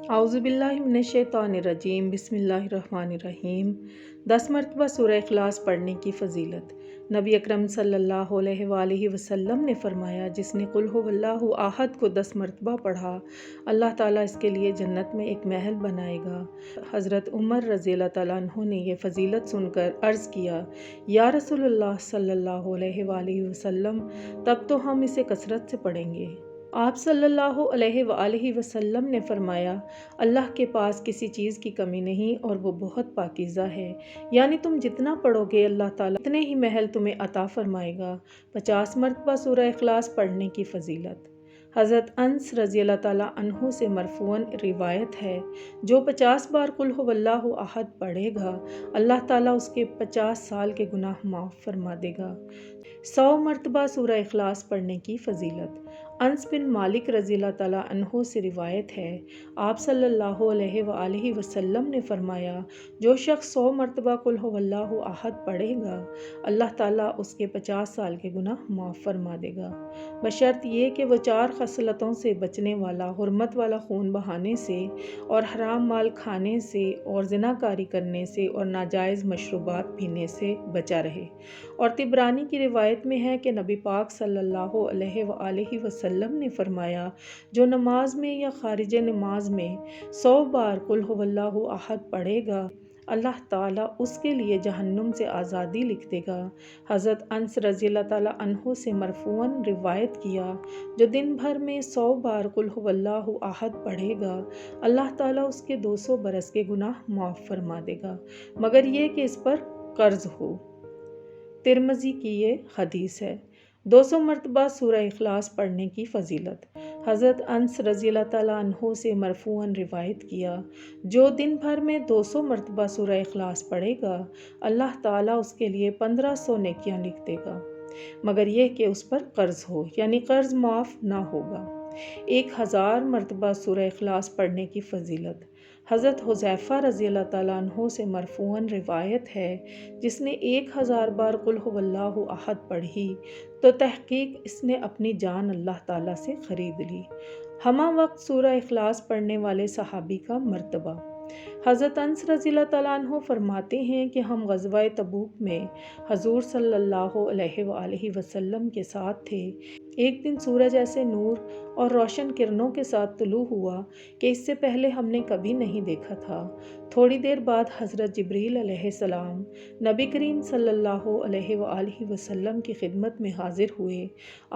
اعوذ باللہ من الشیطان الرجیم، بسم اللہ الرحمن الرحیم۔ 10 مرتبہ سورہ اخلاص پڑھنے کی فضیلت۔ نبی اکرم صلی اللہ علیہ وآلہ وسلم نے فرمایا، جس نے قل ھو اللہ احد کو 10 مرتبہ پڑھا، اللہ تعالیٰ اس کے لیے جنت میں ایک محل بنائے گا۔ حضرت عمر رضی اللہ تعالیٰ عنہ نے یہ فضیلت سن کر عرض کیا، یا رسول اللہ صلی اللہ علیہ وآلہ وسلم، تب تو ہم اسے کثرت سے پڑھیں گے۔ آپ صلی اللہ علیہ وآلہ وسلم نے فرمایا، اللہ کے پاس کسی چیز کی کمی نہیں اور وہ بہت پاکیزہ ہے، یعنی تم جتنا پڑھو گے اللہ تعالیٰ اتنے ہی محل تمہیں عطا فرمائے گا۔ 50 مرتبہ سورہ اخلاص پڑھنے کی فضیلت۔ حضرت انس رضی اللہ تعالیٰ عنہ سے مرفوعاً روایت ہے، جو 50 بار قل ھو اللہ احد پڑھے گا، اللہ تعالیٰ اس کے 50 سال کے گناہ معاف فرما دے گا۔ 100 مرتبہ سورہ اخلاص پڑھنے کی فضیلت۔ انس بن مالک رضی اللہ تعالیٰ عنہ سے روایت ہے، آپ صلی اللہ علیہ وآلہ وسلم نے فرمایا، جو شخص 100 مرتبہ قل ھو اللہ احد پڑھے گا، اللہ تعالیٰ اس کے 50 سال کے گناہ معاف فرما دے گا، بشرط یہ کہ وہ 4 خصلتوں سے بچنے والا، حرمت والا خون بہانے سے اور حرام مال کھانے سے اور زنا کاری کرنے سے اور ناجائز مشروبات پینے سے بچا رہے۔ اور طبرانی کی روایت میں ہے کہ نبی پاک صلی اللہ علیہ وآلہ وسلم نے فرمایا، جو نماز میں یا خارج نماز میں 100 بار قل ھو اللہ احد پڑھے گا، اللہ تعالیٰ اس کے لیے جہنم سے آزادی لکھ دے گا۔ حضرت انس رضی اللہ تعالیٰ عنہ سے مرفوعاً روایت کیا، جو دن بھر میں 100 بار قل ھو اللہ احد پڑھے گا، اللہ تعالیٰ اس کے 200 برس کے گناہ معاف فرما دے گا، مگر یہ کہ اس پر قرض ہو۔ ترمذی کی یہ حدیث ہے۔ 200 مرتبہ سورہ اخلاص پڑھنے کی فضیلت۔ حضرت انس رضی اللہ تعالیٰ عنہ سے مرفوعاً روایت کیا، جو دن بھر میں 200 مرتبہ سورہ اخلاص پڑھے گا، اللہ تعالیٰ اس کے لیے 1500 نیکیاں لکھ دے گا، مگر یہ کہ اس پر قرض ہو، یعنی قرض معاف نہ ہوگا۔ 1000 مرتبہ سورہ اخلاص پڑھنے کی فضیلت۔ حضرت حذیفہ رضی اللہ تعالیٰ عنہ سے مرفوعاً روایت ہے، جس نے 1000 بار قل ھو اللہ احد پڑھی تو تحقیق اس نے اپنی جان اللہ تعالیٰ سے خرید لی۔ ہمہ وقت سورہ اخلاص پڑھنے والے صحابی کا مرتبہ۔ حضرت انس رضی اللہ تعالیٰ عنہ فرماتے ہیں کہ ہم غزوہ تبوک میں حضور صلی اللہ علیہ وآلہ وسلم کے ساتھ تھے۔ ایک دن سورج ایسے نور اور روشن کرنوں کے ساتھ طلوع ہوا کہ اس سے پہلے ہم نے کبھی نہیں دیکھا تھا۔ تھوڑی دیر بعد حضرت جبریل علیہ السلام نبی کریم صلی اللہ علیہ وآلہ وسلم کی خدمت میں حاضر ہوئے۔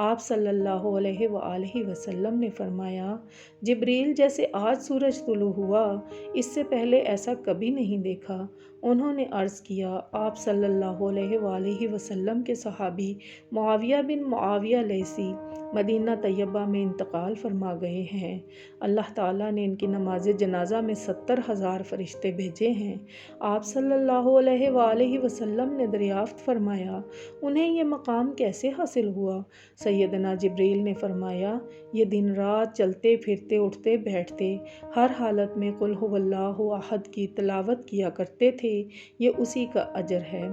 آپ صلی اللہ علیہ وآلہ وسلم نے فرمایا، جبریل، جیسے آج سورج طلوع ہوا، اس سے پہلے ایسا کبھی نہیں دیکھا۔ انہوں نے عرض کیا، آپ صلی اللہ علیہ وآلہ وسلم کے صحابی معاویہ بن معاویہ لیثی مدینہ طیبہ میں انتقال فرما گئے ہیں۔ اللہ تعالیٰ نے ان کی نماز جنازہ میں 70,000 فرشتے بھیجے ہیں۔ آپ صلی اللہ علیہ وآلہ وسلم نے دریافت فرمایا، انہیں یہ مقام کیسے حاصل ہوا؟ سیدنا جبریل نے فرمایا، یہ دن رات چلتے پھرتے اٹھتے بیٹھتے ہر حالت میں قل ھو اللہ احد کی تلاوت کیا کرتے تھے، یہ اسی کا اجر ہے۔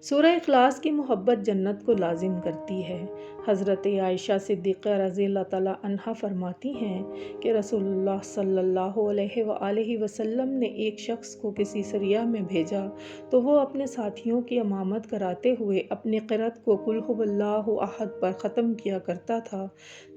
سورہ اخلاص کی محبت جنت کو لازم کرتی ہے۔ حضرت عائشہ صدیقہ رضی اللہ تعالیٰ عنہا فرماتی ہیں کہ رسول اللہ صلی اللہ علیہ وآلہ وسلم نے ایک شخص کو کسی سریہ میں بھیجا تو وہ اپنے ساتھیوں کی امامت کراتے ہوئے اپنی قرأت کو قل ھو اللہ احد پر ختم کیا کرتا تھا۔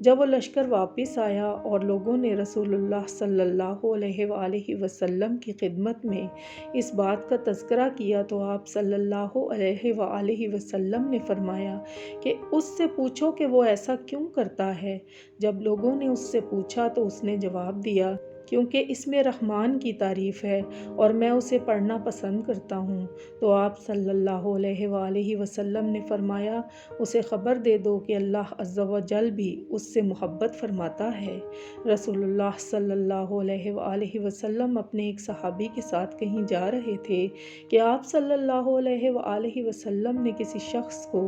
جب وہ لشکر واپس آیا اور لوگوں نے رسول اللہ صلی اللہ علیہ وآلہ وسلم کی خدمت میں اس بات کا تذکرہ کیا تو آپ صلی اللہ علیہ وآلہ وسلم نے فرمایا کہ اس سے پوچھو کہ وہ ایسا کیوں کرتا ہے۔ جب لوگوں نے اس سے پوچھا تو اس نے جواب دیا، کیونکہ اس میں رحمان کی تعریف ہے اور میں اسے پڑھنا پسند کرتا ہوں۔ تو آپ صلی اللہ علیہ وآلہ وسلم نے فرمایا، اسے خبر دے دو کہ اللہ عز و جل بھی اس سے محبت فرماتا ہے۔ رسول اللہ صلی اللہ علیہ وآلہ وسلم اپنے ایک صحابی کے ساتھ کہیں جا رہے تھے کہ آپ صلی اللہ علیہ وآلہ وسلم نے کسی شخص کو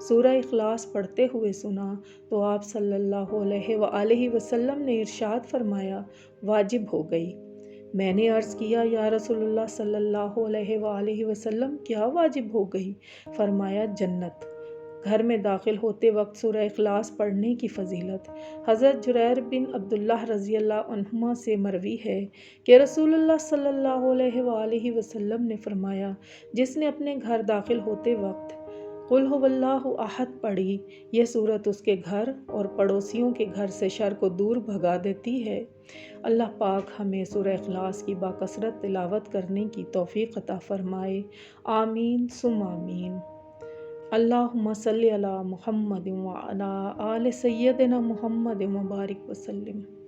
سورہ اخلاص پڑھتے ہوئے سنا تو آپ صلی اللہ علیہ وآلہ وسلم نے ارشاد فرمایا، واجب ہو گئی۔ میں نے عرض کیا، یا رسول اللہ صلی اللہ علیہ وآلہ وسلم، کیا واجب ہو گئی؟ فرمایا، جنت۔ گھر میں داخل ہوتے وقت سورہ اخلاص پڑھنے کی فضیلت۔ حضرت جریر بن عبداللہ رضی اللہ عنہما سے مروی ہے کہ رسول اللہ صلی اللہ علیہ وآلہ وسلم نے فرمایا، جس نے اپنے گھر داخل ہوتے وقت قل هو اللہ احد پڑھی، یہ سورت اس کے گھر اور پڑوسیوں کے گھر سے شر کو دور بھگا دیتی ہے۔ اللہ پاک ہمیں سورہ اخلاص کی باکثرت تلاوت کرنے کی توفیق عطا فرمائے، آمین ثم آمین۔ اللہم صلی علی محمد وعلی آل سیدنا محمد وبارک وسلم۔